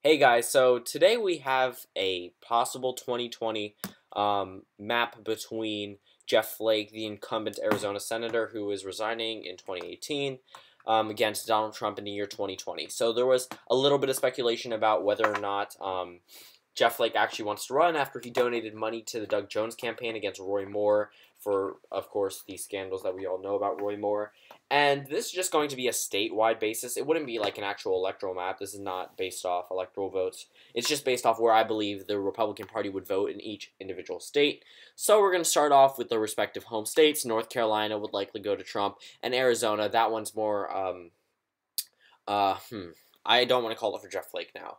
Hey guys, so today we have a possible 2020 map between Jeff Flake, the incumbent Arizona senator who is resigning in 2018, against Donald Trump in the year 2020. So there was a little bit of speculation about whether or not Jeff Flake actually wants to run after he donated money to the Doug Jones campaign against Roy Moore for, of course, the scandals that we all know about Roy Moore. And this is just going to be a statewide basis. It wouldn't be like an actual electoral map. This is not based off electoral votes. It's just based off where I believe the Republican Party would vote in each individual state. So we're going to start off with the respective home states. North Carolina would likely go to Trump, and Arizona, that one's more, I don't want to call it for Jeff Flake now.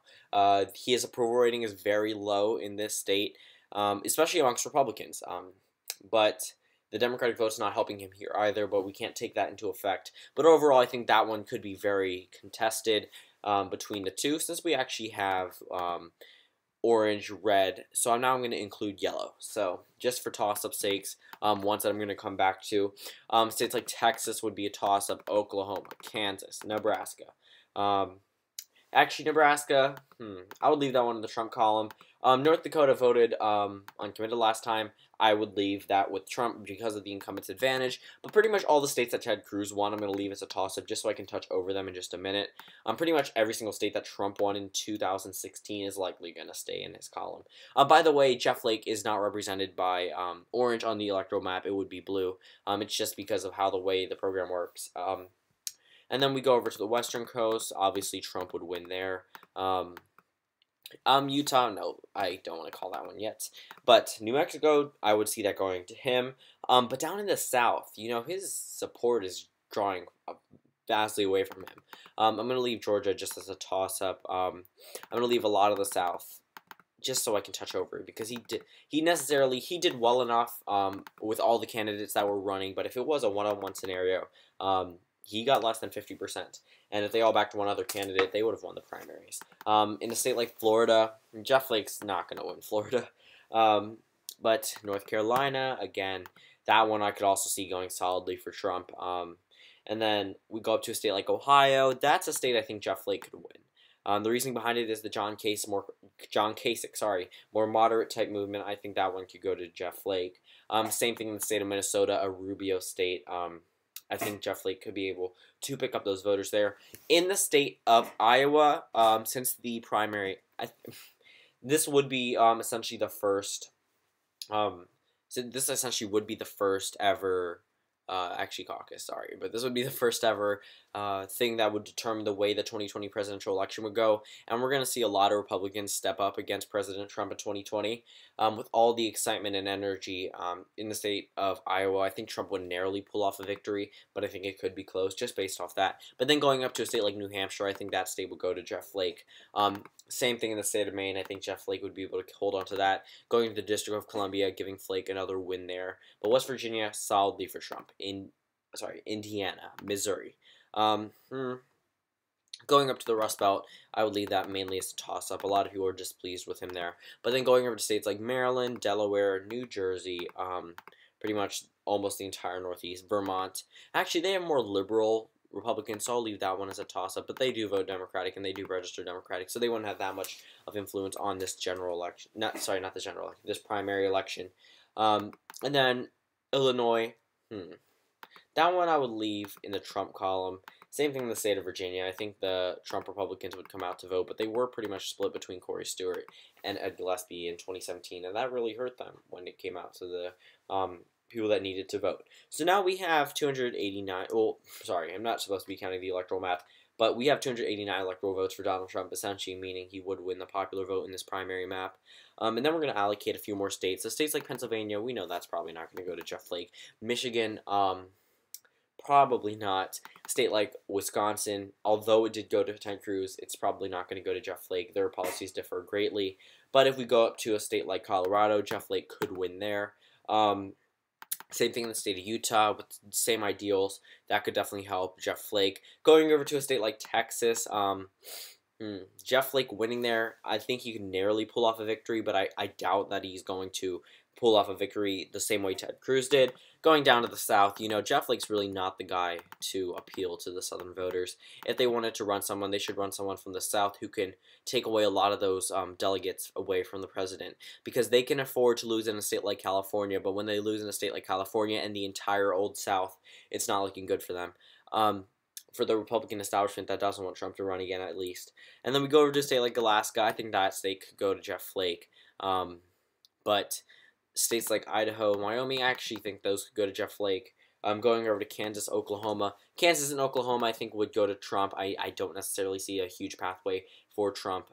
His approval rating is very low in this state, especially amongst Republicans. But the Democratic vote's not helping him here either, but we can't take that into effect. But overall, I think that one could be very contested between the two, since we actually have orange, red. So now I'm going to include yellow. So just for toss-up sakes, ones that I'm going to come back to. States like Texas would be a toss-up, Oklahoma, Kansas, Nebraska. Actually, Nebraska, I would leave that one in the Trump column. North Dakota voted uncommitted last time. I would leave that with Trump because of the incumbent's advantage. But pretty much all the states that Ted Cruz won, I'm going to leave as a toss-up just so I can touch over them in just a minute. Pretty much every single state that Trump won in 2016 is likely going to stay in his column. By the way, Jeff Flake is not represented by orange on the electoral map. It would be blue. It's just because of how the way the program works. And then we go over to the western coast. Obviously, Trump would win there. Utah, no, I don't want to call that one yet. But New Mexico, I would see that going to him. But down in the south, his support is drawing vastly away from him. I'm going to leave Georgia just as a toss-up. I'm going to leave a lot of the south just so I can touch over it, because he did well enough with all the candidates that were running. But if it was a one-on-one scenario, he got less than 50%. And if they all backed one other candidate, they would have won the primaries. In a state like Florida, Jeff Flake's not going to win Florida. But North Carolina, again, that one I could also see going solidly for Trump. And then we go up to a state like Ohio. That's a state I think Jeff Flake could win. The reasoning behind it is the John Kasich, more moderate type movement. I think that one could go to Jeff Flake. Same thing in the state of Minnesota, a Rubio state. I think Jeff Flake could be able to pick up those voters there. In the state of Iowa, since the primary, this would be essentially the first. So this essentially would be the first ever. Actually, caucus. Sorry, but this would be the first ever thing that would determine the way the 2020 presidential election would go, and we're going to see a lot of Republicans step up against President Trump in 2020 with all the excitement and energy in the state of Iowa. I think Trump would narrowly pull off a victory, but I think it could be close just based off that. But then going up to a state like New Hampshire, I think that state would go to Jeff Flake. Same thing in the state of Maine. I think Jeff Flake would be able to hold on to that. Going to the District of Columbia, giving Flake another win there. But West Virginia, solidly for Trump. Indiana, Missouri. Going up to the Rust Belt, I would leave that mainly as a toss-up. A lot of people are displeased with him there. But then going over to states like Maryland, Delaware, New Jersey, pretty much almost the entire Northeast, Vermont. Actually, they have more liberal Republicans, so I'll leave that one as a toss-up. But they do vote Democratic, and they do register Democratic, so they wouldn't have that much of influence on this general election. Not the general election, this primary election. And then Illinois, that one I would leave in the Trump column. Same thing in the state of Virginia. I think the Trump Republicans would come out to vote, but they were pretty much split between Corey Stewart and Ed Gillespie in 2017, and that really hurt them when it came out to the people that needed to vote. So now we have 289, well, sorry, I'm not supposed to be counting the electoral map, but we have 289 electoral votes for Donald Trump, essentially meaning he would win the popular vote in this primary map. And then we're going to allocate a few more states. So states like Pennsylvania, we know that's probably not going to go to Jeff Flake. Michigan, probably not. A state like Wisconsin, although it did go to Ted Cruz, it's probably not going to go to Jeff Flake. Their policies differ greatly. But if we go up to a state like Colorado, Jeff Flake could win there. Same thing in the state of Utah with the same ideals. That could definitely help Jeff Flake. Going over to a state like Texas, Jeff Flake winning there, I think he could narrowly pull off a victory, but I doubt that he's going to pull off a victory the same way Ted Cruz did. going down to the South, you know, Jeff Flake's really not the guy to appeal to the Southern voters. If they wanted to run someone, they should run someone from the South who can take away a lot of those delegates away from the president, because they can afford to lose in a state like California, but when they lose in a state like California and the entire Old South, it's not looking good for them. For the Republican establishment that doesn't want Trump to run again, at least. And then we go over to a state like Alaska. I think that state could go to Jeff Flake. But states like Idaho, Wyoming, I actually think those could go to Jeff Flake. Going over to Kansas, Oklahoma. Kansas and Oklahoma, I think, would go to Trump. I don't necessarily see a huge pathway for Trump,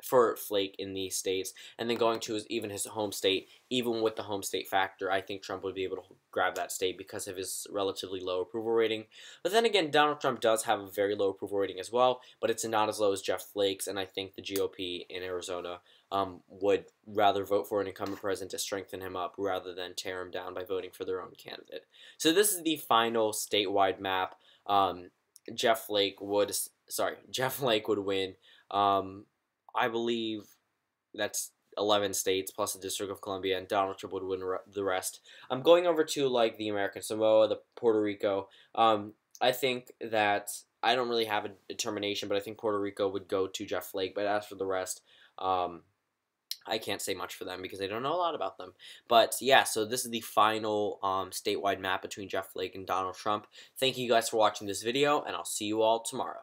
for Flake in these states. And then going to even his home state, even with the home state factor, I think Trump would be able to grab that state because of his relatively low approval rating. But then again, Donald Trump does have a very low approval rating as well, but it's not as low as Jeff Flake's, and I think the GOP in Arizona would rather vote for an incumbent president to strengthen him up rather than tear him down by voting for their own candidate. So this is the final statewide map. Jeff Flake would win. I believe that's 11 states plus the District of Columbia, and Donald Trump would win the rest. I'm going over to like the American Samoa, the Puerto Rico. I think that I don't really have a determination, but I think Puerto Rico would go to Jeff Flake. But as for the rest, I can't say much for them because I don't know a lot about them. But yeah, so this is the final statewide map between Jeff Flake and Donald Trump. Thank you guys for watching this video, and I'll see you all tomorrow.